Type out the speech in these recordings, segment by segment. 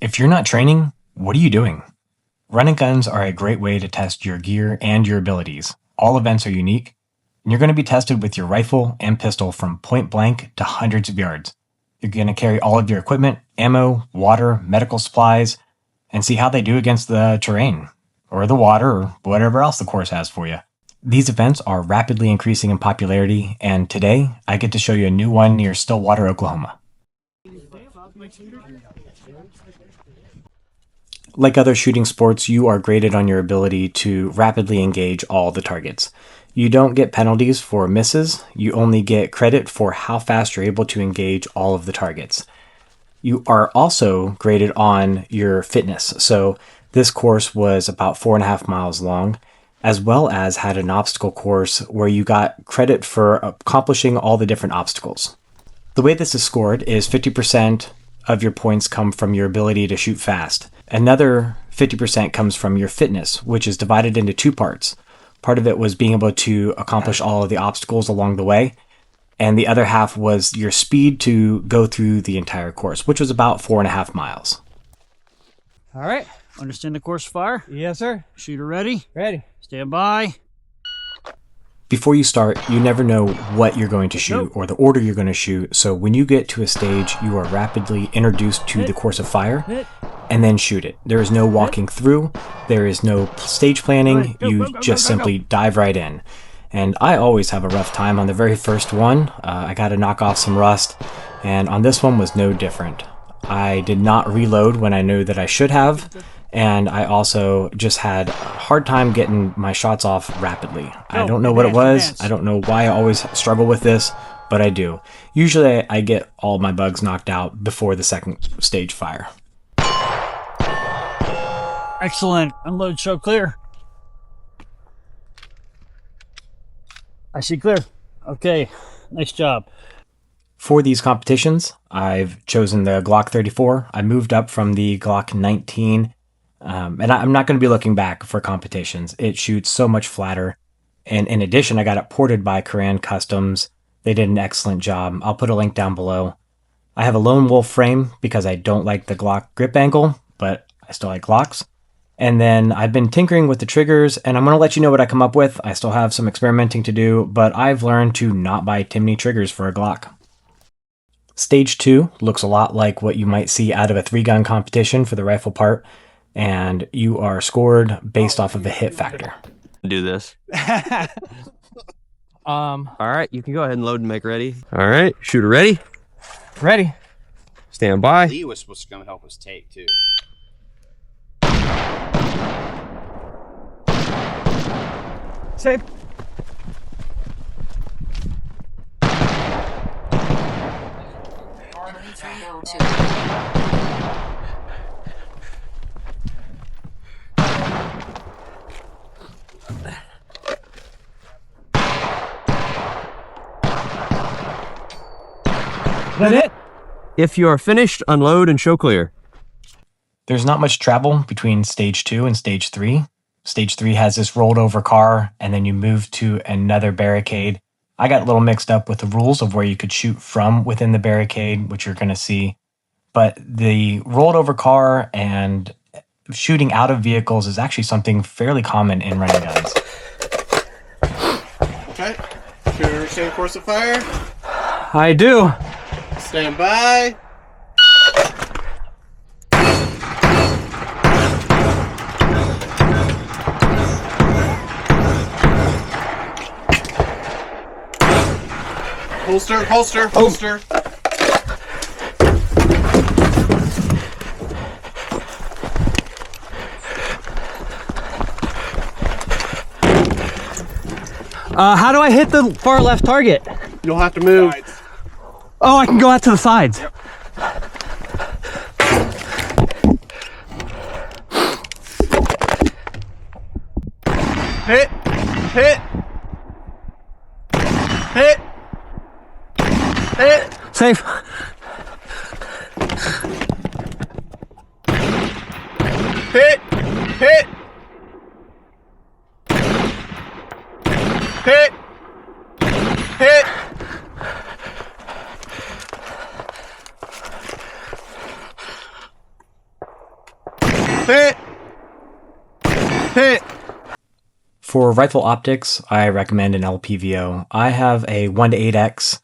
If you're not training, what are you doing? Run and guns are a great way to test your gear and your abilities. All events are unique, and you're going to be tested with your rifle and pistol from point blank to hundreds of yards. You're going to carry all of your equipment, ammo, water, medical supplies, and see how they do against the terrain, or the water, or whatever else the course has for you. These events are rapidly increasing in popularity, and today I get to show you a new one near Stillwater, Oklahoma. Like other shooting sports, you are graded on your ability to rapidly engage all the targets. You don't get penalties for misses, you only get credit for how fast you're able to engage all of the targets. You are also graded on your fitness, so this course was about 4.5 miles long, as well as had an obstacle course where you got credit for accomplishing all the different obstacles. The way this is scored is 50% of your points come from your ability to shoot fast. Another 50% comes from your fitness, which is divided into two parts. Part of it was being able to accomplish all of the obstacles along the way, and the other half was your speed to go through the entire course, which was about 4.5 miles. All right, understand the course fire? Yes, sir. Shooter ready? Ready. Stand by. Before you start, you never know what you're going to shoot or the order you're going to shoot, so when you get to a stage, you are rapidly introduced to the course of fire, and then shoot it. There is no walking through, there is no stage planning, you just simply dive right in. And I always have a rough time on the very first one. I got to knock off some rust, and on this one was no different. I did not reload when I knew that I should have, and I also just had a hard time getting my shots off rapidly. I don't know what it was. I don't know why I always struggle with this, but I do. Usually I get all my bugs knocked out before the second stage fire. Excellent. Unload, show clear. I see clear. Okay, nice job. For these competitions, I've chosen the Glock 34. I moved up from the Glock 19. And I'm not going to be looking back for competitions. It shoots so much flatter. And in addition, I got it ported by Koran Customs. They did an excellent job. I'll put a link down below. I have a lone wolf frame because I don't like the Glock grip angle, but I still like Glocks. And then I've been tinkering with the triggers, and I'm going to let you know what I come up with. I still have some experimenting to do, but I've learned to not buy Timney triggers for a Glock. Stage 2 looks a lot like what you might see out of a 3-gun competition for the rifle part, and you are scored based off of the hit factor. Do this. All right, you can go ahead and load and make ready. All right, shooter ready? Ready. Stand by. Lee was supposed to come and help us take too. Safe. Is that it? If you are finished, unload and show clear. There's not much travel between stage 2 and stage 3. Stage 3 has this rolled over car, and then you move to another barricade. I got a little mixed up with the rules of where you could shoot from within the barricade, which you're going to see. But the rolled over car and shooting out of vehicles is actually something fairly common in running guns. Okay. Shooter, same course of fire. I do. Stand by. Holster, holster, holster. How do I hit the far left target? You'll have to move. Oh, I can go out to the sides. Yep. Hit, hit, hit, hit. Safe. Hit, hit, hit, hit. Hit! Hit! For rifle optics, I recommend an LPVO. I have a 1-8 X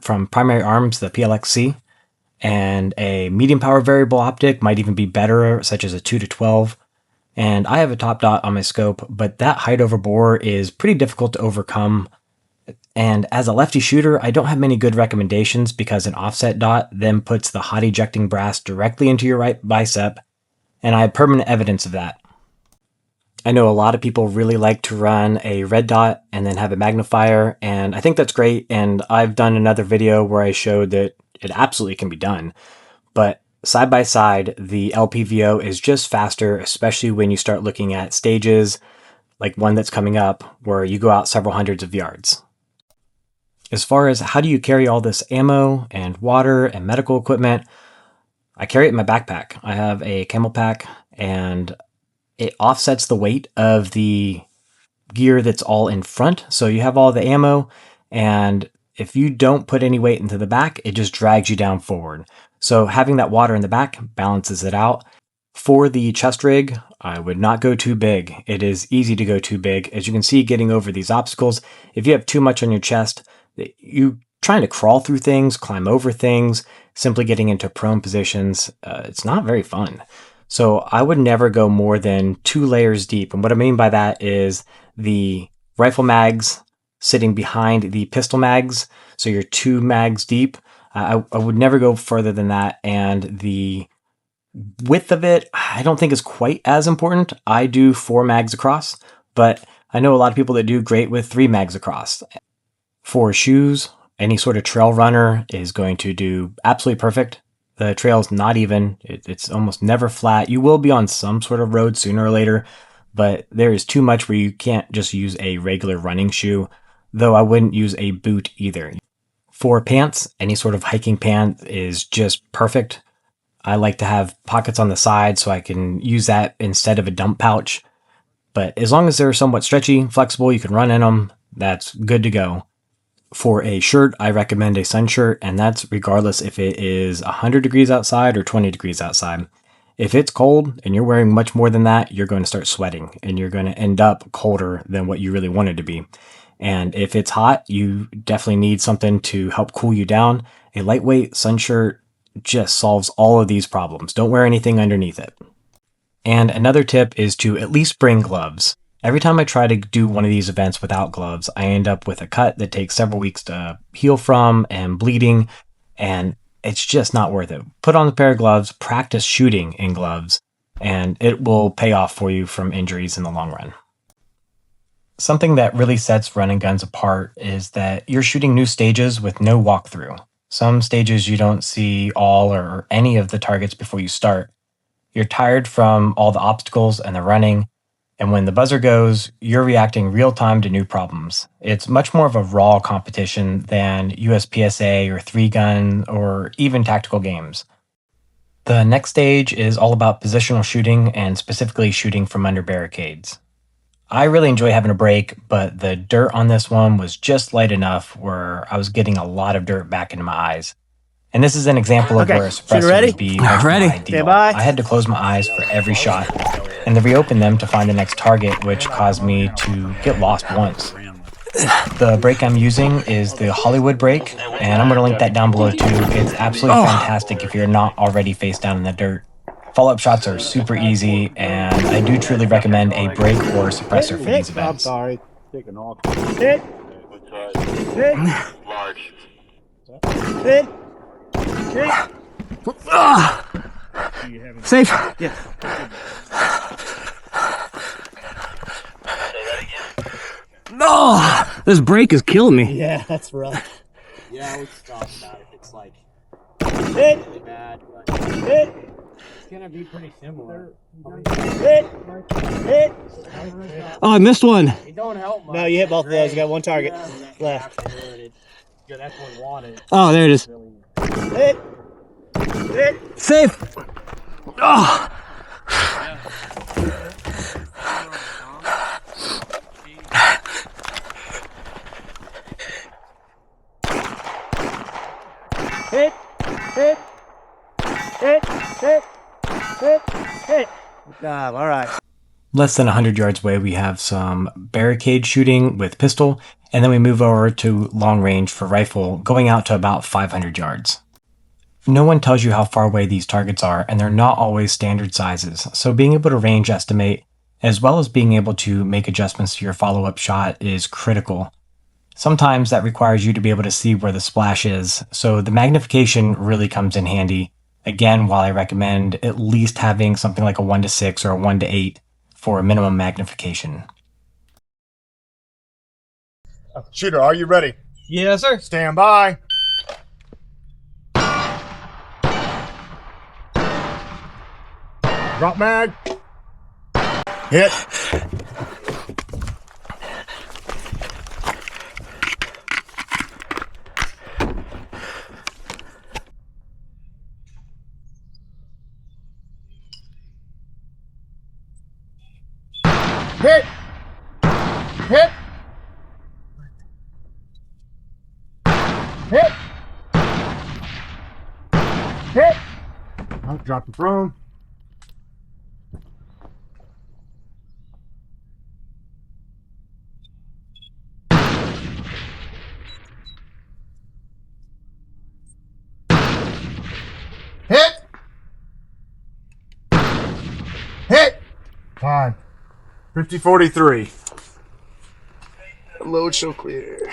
from Primary Arms, the PLx-C, and a medium power variable optic might even be better, such as a 2-12. And I have a top dot on my scope, but that height over bore is pretty difficult to overcome. And as a lefty shooter, I don't have many good recommendations because an offset dot then puts the hot ejecting brass directly into your right bicep, and I have permanent evidence of that. I know a lot of people really like to run a red dot and then have a magnifier, and I think that's great, and I've done another video where I showed that it absolutely can be done. But side by side, the LPVO is just faster, especially when you start looking at stages like one that's coming up where you go out several hundreds of yards. As far as how do you carry all this ammo and water and medical equipment, I carry it in my backpack. I have a camel pack, and it offsets the weight of the gear that's all in front. So you have all the ammo, and if you don't put any weight into the back, it just drags you down forward. So having that water in the back balances it out. For the chest rig, I would not go too big. It is easy to go too big. As you can see, getting over these obstacles, if you have too much on your chest, you trying to crawl through things, climb over things, simply getting into prone positions, it's not very fun. So I would never go more than 2 layers deep. And what I mean by that is the rifle mags sitting behind the pistol mags. So you're 2 mags deep. I would never go further than that. And the width of it, I don't think is quite as important. I do 4 mags across, but I know a lot of people that do great with 3 mags across. For shoes, any sort of trail runner is going to do absolutely perfect. The trail's not even, it's almost never flat. You will be on some sort of road sooner or later, but there is too much where you can't just use a regular running shoe, though I wouldn't use a boot either. For pants, any sort of hiking pant is just perfect. I like to have pockets on the side so I can use that instead of a dump pouch. But as long as they're somewhat stretchy, flexible, you can run in them, that's good to go. For a shirt, I recommend a sun shirt, and that's regardless if it is 100 degrees outside or 20 degrees outside. If it's cold and you're wearing much more than that, you're going to start sweating and you're going to end up colder than what you really wanted to be. And if it's hot, you definitely need something to help cool you down. A lightweight sun shirt just solves all of these problems. Don't wear anything underneath it. And another tip is to at least bring gloves. Every time I try to do one of these events without gloves, I end up with a cut that takes several weeks to heal from and bleeding, and it's just not worth it. Put on a pair of gloves, practice shooting in gloves, and it will pay off for you from injuries in the long run. Something that really sets run and guns apart is that you're shooting new stages with no walkthrough. Some stages you don't see all or any of the targets before you start. You're tired from all the obstacles and the running, and when the buzzer goes, you're reacting real time to new problems. It's much more of a raw competition than USPSA or 3-gun or even tactical games. The next stage is all about positional shooting and specifically shooting from under barricades. I really enjoy having a break, but the dirt on this one was just light enough where I was getting a lot of dirt back into my eyes. And this is an example of where a suppressor would be much more ideal. I had to close my eyes for every shot and then reopen them to find the next target, which caused me to get lost once. The brake I'm using is the Hollywood brake, and I'm going to link that down below too. It's absolutely fantastic if you're not already face down in the dirt. Follow-up shots are super easy, and I do truly recommend a brake or suppressor for these events. I'm sorry. Hit. Hit. Safe. Yeah. No, this brake is killing me. Yeah, that's rough. Yeah, I would stop about it. It's like Hit. really bad, but Hit. it's gonna be pretty similar. Hit. Hit. Oh, I missed one. It don't help much. No, you hit both of those. You got one target left. Yeah, that's what we wanted. Oh, there it is. Hit. Hit. Safe. Oh. Hit. Hit. Hit. Hit. Hit. Hit. Good job. All right. Less than 100 yards away, we have some barricade shooting with pistol, and then we move over to long range for rifle, going out to about 500 yards. No one tells you how far away these targets are, and they're not always standard sizes, so being able to range estimate, as well as being able to make adjustments to your follow-up shot is critical. Sometimes that requires you to be able to see where the splash is, so the magnification really comes in handy. Again, while I recommend at least having something like a 1:6 or a 1:8 for minimum magnification. Shooter, are you ready? Yes, sir. Stand by. Drop mag. Hit. Hit. Hit. Hit. Hit. I'll drop the prone. Hit. Hit. Fine. 50-43. Load show clear.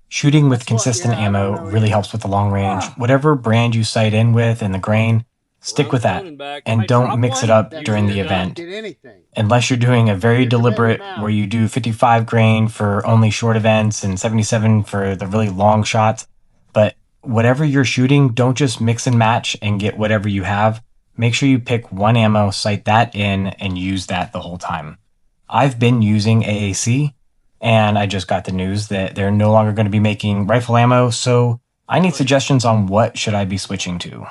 Shooting with consistent ammo really helps with the long range. Whatever brand you sight in with and the grain, stick with that, and don't mix it up during the event. Unless you're doing a very deliberate where you do 55 grain for only short events and 77 for the really long shots. But whatever you're shooting, don't just mix and match and get whatever you have. Make sure you pick one ammo, sight that in, and use that the whole time. I've been using AAC, and I just got the news that they're no longer going to be making rifle ammo, so I need suggestions on what should I be switching to.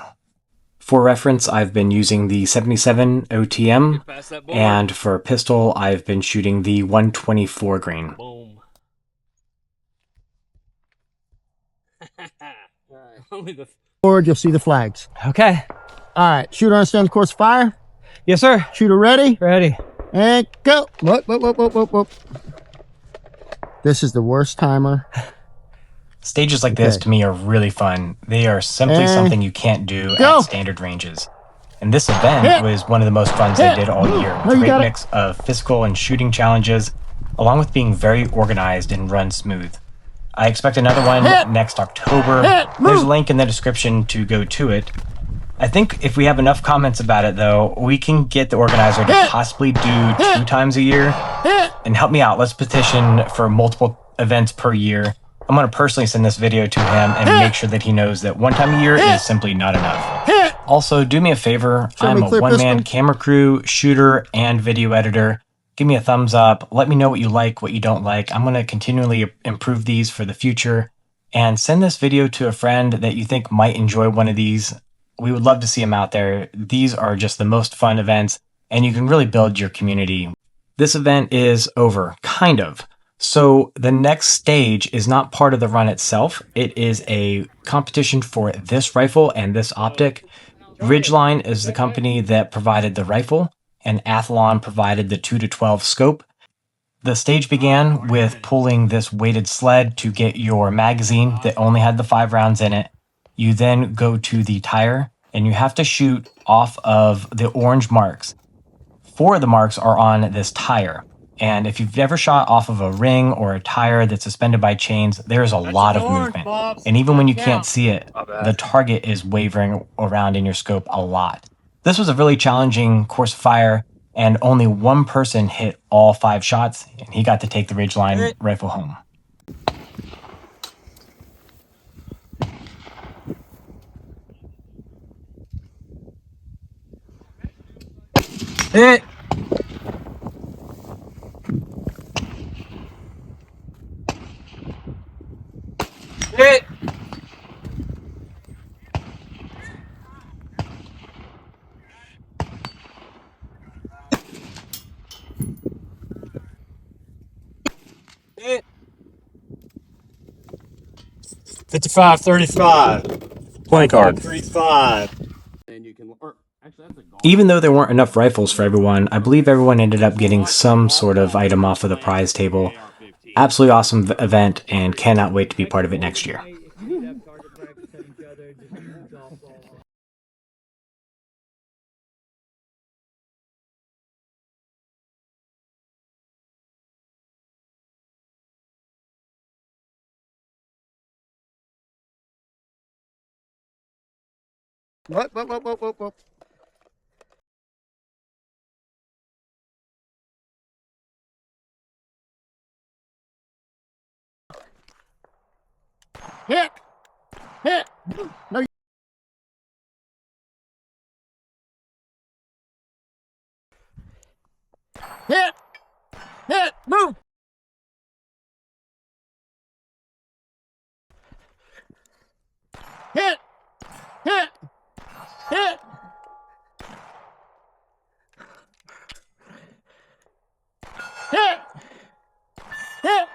For reference, I've been using the 77 OTM, and for pistol, I've been shooting the 124 grain. Boom. Forward, you'll see the flags. Okay. All right. Shooter, understand the course of fire? Yes, sir. Shooter, ready? Ready. And go. Whoop. This is the worst timer. Stages like this, to me, are really fun. They are simply something you can't do at standard ranges. And this event was one of the most fun they did all year. With a great mix of physical and shooting challenges, along with being very organized and run smooth. I expect another one next October. There's a link in the description to go to it. I think if we have enough comments about it, though, we can get the organizer to possibly do 2 times a year. And help me out. Let's petition for multiple events per year. I'm going to personally send this video to him and make sure that he knows that 1 time a year is simply not enough. Also, do me a favor. I'm a one-man camera crew, shooter, and video editor. Give me a thumbs up. Let me know what you like, what you don't like. I'm going to continually improve these for the future. And send this video to a friend that you think might enjoy one of these. We would love to see them out there. These are just the most fun events, and you can really build your community. This event is over, kind of. So the next stage is not part of the run itself. It is a competition for this rifle and this optic. Ridgeline is the company that provided the rifle, and Athlon provided the 2-12 scope. The stage began with pulling this weighted sled to get your magazine that only had the 5 rounds in it. You then go to the tire, and you have to shoot off of the orange marks. 4 of the marks are on this tire. And if you've ever shot off of a ring or a tire that's suspended by chains, there's a lot of movement. And even when you can't see it, the target is wavering around in your scope a lot. This was a really challenging course of fire, and only one person hit all 5 shots, and he got to take the Ridgeline rifle home. Hit. Hit. Hit. 55-35. Playing card. 3-5. And you can, or actually, Even though there weren't enough rifles for everyone, I believe everyone ended up getting some sort of item off of the prize table. Absolutely awesome event, and cannot wait to be part of it next year. What? Hit! Hit! No. Hit! Hit! Move! Hit! Hit! Hit! Hit! Hit!